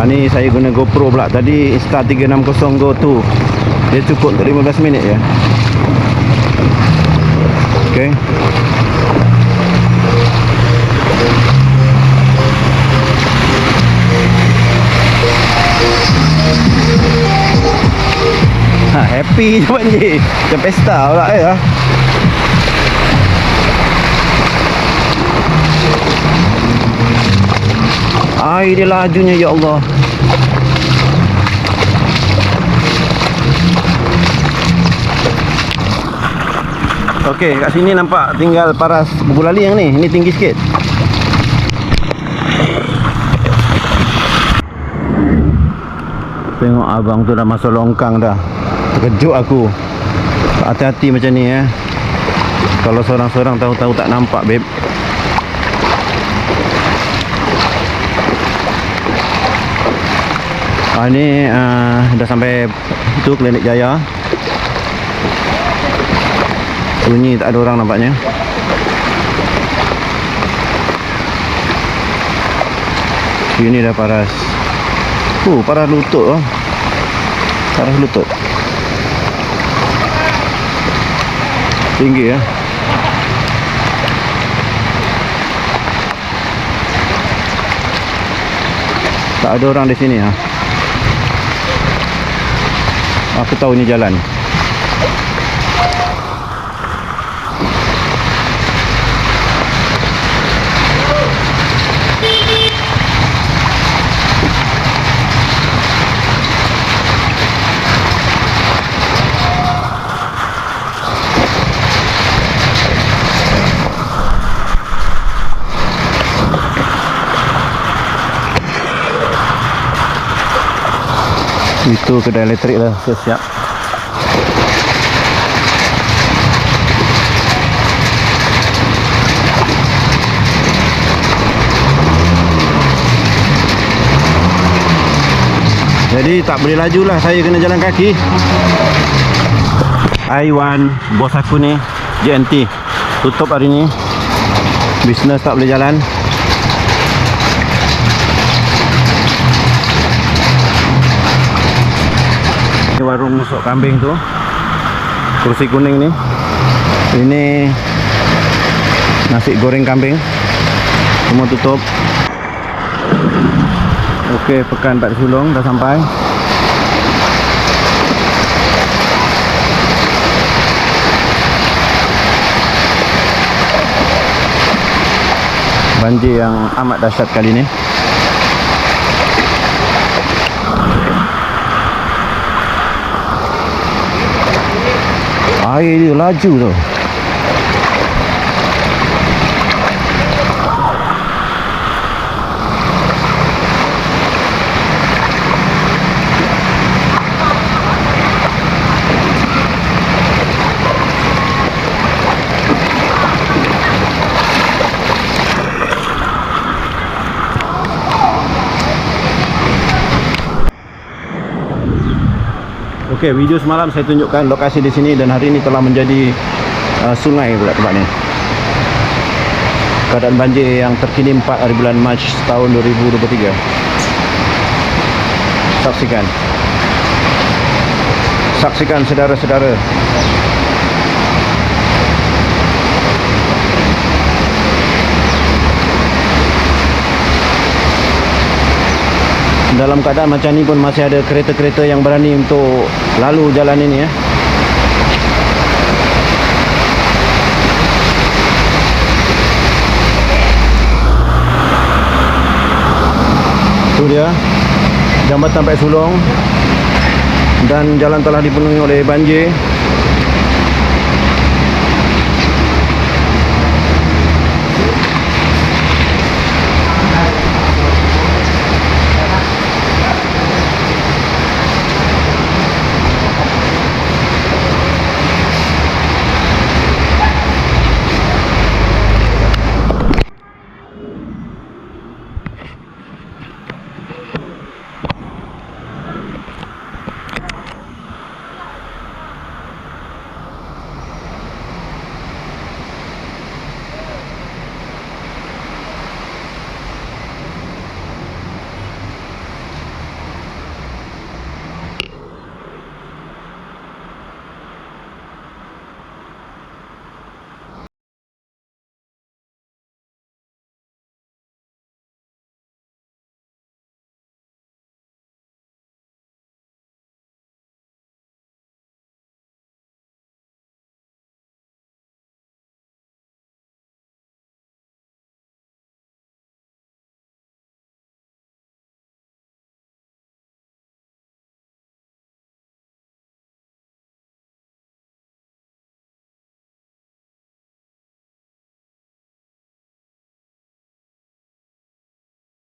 Ni saya guna GoPro pula. Tadi Insta360 Go 2. Dia cukup untuk 15 minit je. Okay. Happy je banjir. Macam pesta pula ya. Air dia lajunya, ya Allah. Okey, kat sini nampak tinggal paras Bugulali yang ni. Ini tinggi sikit. Tengok abang tu dah masuk longkang dah. Terkejut aku. Hati-hati macam ni ya. Kalau seorang-seorang tahu-tahu tak nampak, babe. Ni dah sampai itu Klinik Jaya. Sunyi, tak ada orang nampaknya. Sini dah paras. Paras lutut oh. Paras lutut. Tinggi ya. Tak ada orang di sini ha. Aku tahu ni jalan. Itu kedai elektrik lah, siap. Jadi tak boleh laju lah, saya kena jalan kaki. Aiwan, bos aku ni, JNT tutup hari ni. Bisnes tak boleh jalan. Ini warung musuk kambing tu, kursi kuning ni. Ini nasi goreng kambing, semua tutup. Okey, Pekan Pak Sulong dah sampai. Banjir yang amat dahsyat kali ni. Air dia laju tu. Okey, video semalam saya tunjukkan lokasi di sini dan hari ini telah menjadi sungai pula tempat ni. Keadaan banjir yang terkini 4 hari bulan Mac tahun 2023. Saksikan saudara-saudara. Dalam keadaan macam ni pun masih ada kereta-kereta yang berani untuk lalu jalan ini ya. Itu dia Jambatan Pak Sulong, dan jalan telah dipenuhi oleh banjir.